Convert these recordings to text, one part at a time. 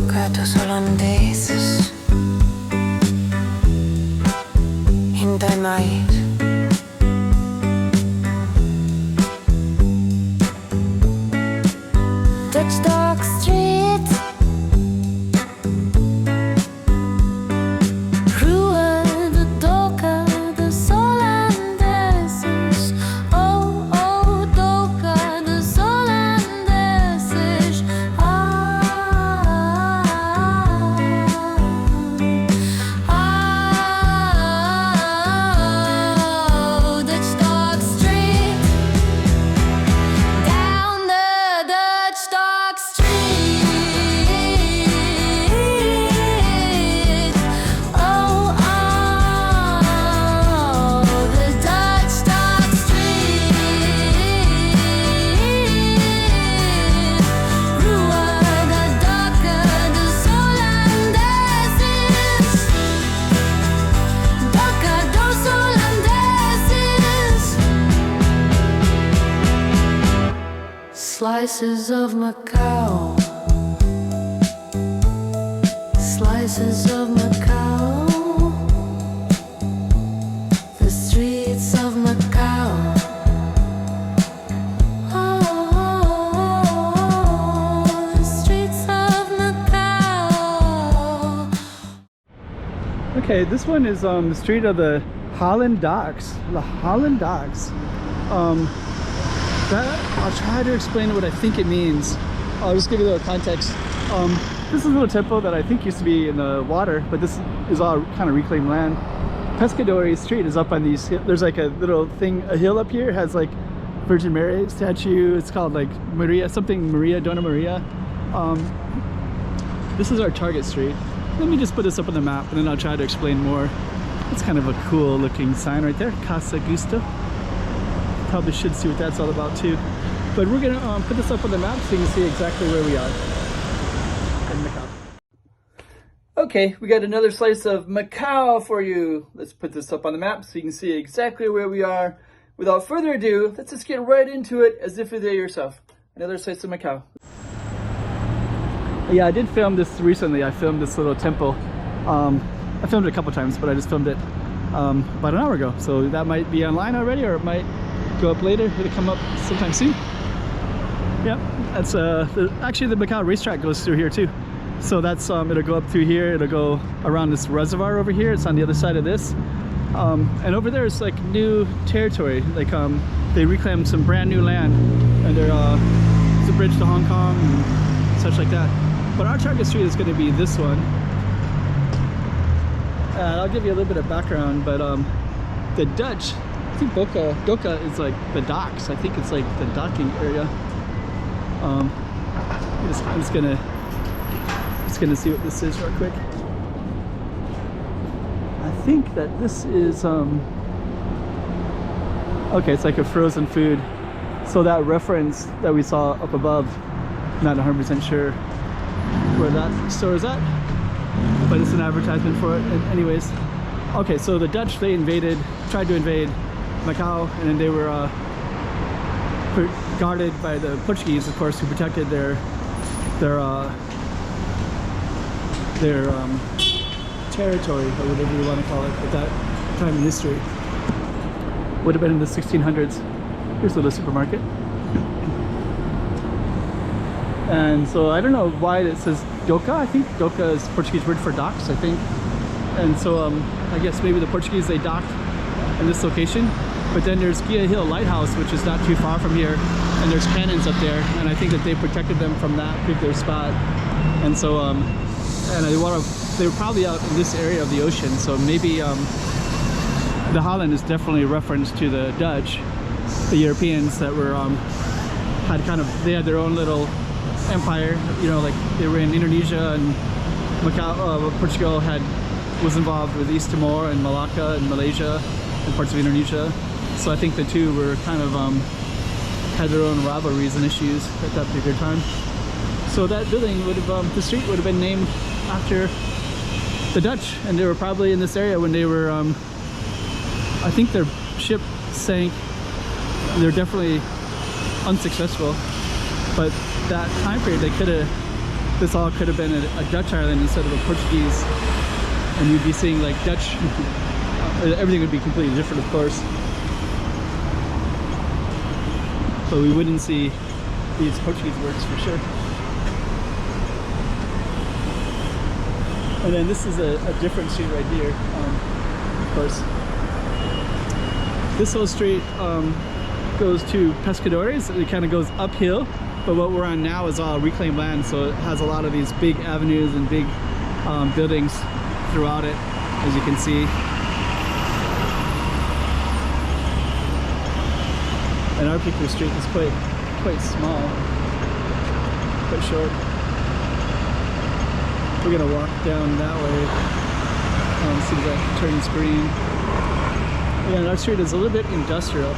Doca dos Holandeses hinter mij. Dutch Doca Streets, Rua de Doca dos Holandeses. Oh, oh, Doca dos Holandeses. Oh, Dutch Doca Street, down the Dutch Doca Street. Oh, oh, the Dutch Doca Street. Rua da Doca dos Holandeses. Doca dos Holandeses. Slices of Macau, slices of Macau, the streets of Macau. Oh, the streets of Macau. Okay, this one is the street of the Holland Docks. The Holland Docks. I'll try to explain what I think it means. I'll just give you a little context. This is a little temple that I think used to be in the water, but this is all kind of reclaimed land. Pescadores Street is up on these. There's like a little thing, a hill up here has like Virgin Mary statue. It's called like Maria, something Maria, Donna Maria. This is our target street. Let me just put this up on the map and then I'll try to explain more. It's kind of a cool looking sign right there, Casa Gusto. Probably should see what that's all about too. But we're gonna put this up on the map so you can see exactly where we are in Macau. Okay, we got another slice of Macau for you. Let's put this up on the map so you can see exactly where we are. Without further ado, let's just get right into it as if you're there yourself. Another slice of Macau. Yeah, I did film this recently. I filmed this little temple. I filmed it a couple times, but I just filmed it about an hour ago. So that might be online already, or it might go up later. It'll come up sometime soon. Yeah, that's actually the Macau racetrack goes through here too. So that's it'll go up through here. It'll go around this reservoir over here. It's on the other side of this. And over there is like new territory. Like they reclaimed some brand new land, and there's a bridge to Hong Kong and such like that. But our target street is going to be this one. And I'll give you a little bit of background, but the Dutch, I think Doca is like the docks. I think it's like the docking area. I'm just gonna see what this is real quick. I think that this is okay, it's like a frozen food. So that reference that we saw up above, not 100% sure where that store is at, but it's an advertisement for it. Anyways, okay, so the Dutch, they tried to invade Macau, and then they were guarded by the Portuguese, of course, who protected their territory, or whatever you want to call it, at that time in history. Would have been in the 1600s. Here's a little supermarket. And so I don't know why it says Doca. I think Doca is Portuguese word for docks, I think. And so I guess maybe the Portuguese, they docked in this location. But then there's Gia Hill Lighthouse, which is not too far from here, and there's cannons up there, and I think that they protected them from that particular spot. And so and they were probably out in this area of the ocean, so maybe the Holland is definitely a reference to the Dutch, the Europeans that were they had their own little empire, you know, like they were in Indonesia, and Macau, Portugal was involved with East Timor and Malacca and Malaysia and parts of Indonesia. So I think the two were kind of had their own rivalries and issues at that particular time. So that building would have, the street would have been named after the Dutch, and they were probably in this area when they were, I think their ship sank. They're definitely unsuccessful, but that time period they could have this all could have been a Dutch island instead of a Portuguese, and you'd be seeing like Dutch, everything would be completely different, of course, but we wouldn't see these Portuguese words for sure. And then this is a different street right here, of course. This whole street goes to Pescadores. It kind of goes uphill, but what we're on now is all reclaimed land, so it has a lot of these big avenues and big buildings throughout it, as you can see. And our particular street is quite small, quite short. We're gonna walk down that way. See that turns green. Yeah, and our street is a little bit industrial.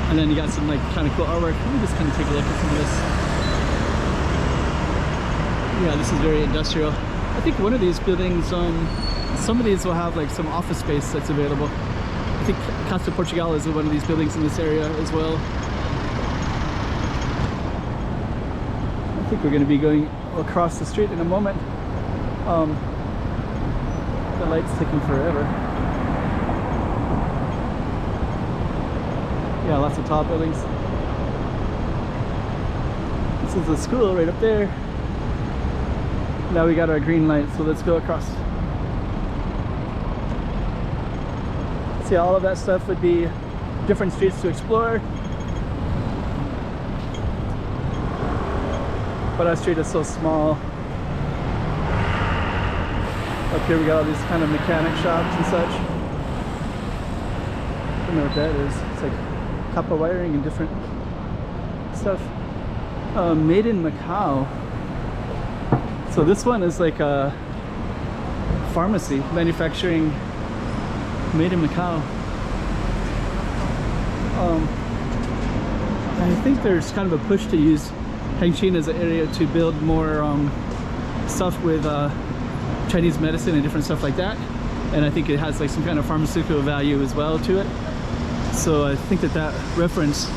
And then you got some like kind of cool artwork. Let me just kind of take a look at some of this. Yeah, this is very industrial. I think one of these buildings, some of these will have like some office space that's available. I think Casa Portugal is one of these buildings in this area as well. I think we're going to be going across the street in a moment. The light's taking forever. Yeah, lots of tall buildings. This is the school right up there. Now we got our green light, so let's go across. See, all of that stuff would be different streets to explore. But our street is so small. Up here we got all these kind of mechanic shops and such. I don't know what that is. It's like copper wiring and different stuff. Made in Macau. So this one is like a pharmacy, manufacturing made in Macau. I think there's kind of a push to use Hengqin as an area to build more stuff with Chinese medicine and different stuff like that. And I think it has like some kind of pharmaceutical value as well to it. So I think that reference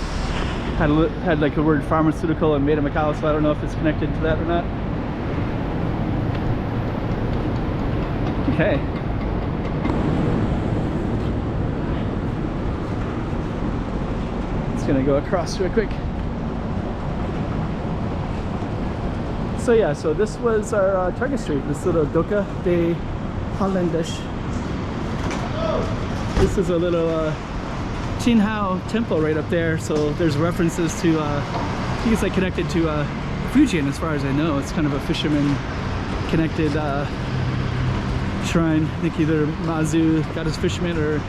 had like a word pharmaceutical and made in Macau, so I don't know if it's connected to that or not. Okay. It's gonna go across real quick. So yeah, so this was our target street, this little Doca de Holandeses. This is a little Qinghao temple right up there, so there's references to, I think it's like connected to Fujian as far as I know. It's kind of a fisherman connected shrine. I think either Mazu, goddess fisherman, or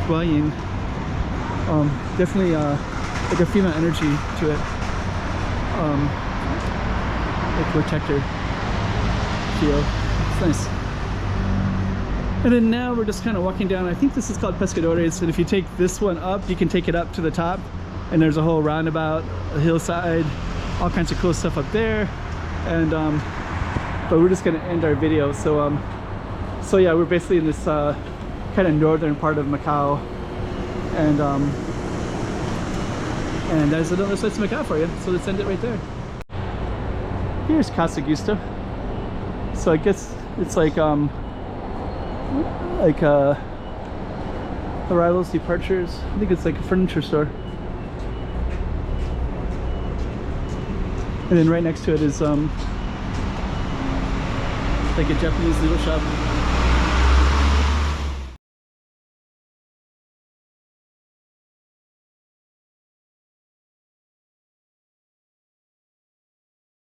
Guanyin. Definitely like a female energy to it. Like protector feel. It's nice. And then now we're just kind of walking down. I think this is called Pescadores, and if you take this one up, you can take it up to the top, and there's a whole roundabout, a hillside, all kinds of cool stuff up there. And but we're just gonna end our video. So so yeah, we're basically in this kind of northern part of Macau, and that's another side to Macau for you. So let's end it right there. Here's Casa Gusto. So I guess it's like arrivals, departures. I think it's like a furniture store. And then right next to it is like a Japanese noodle shop.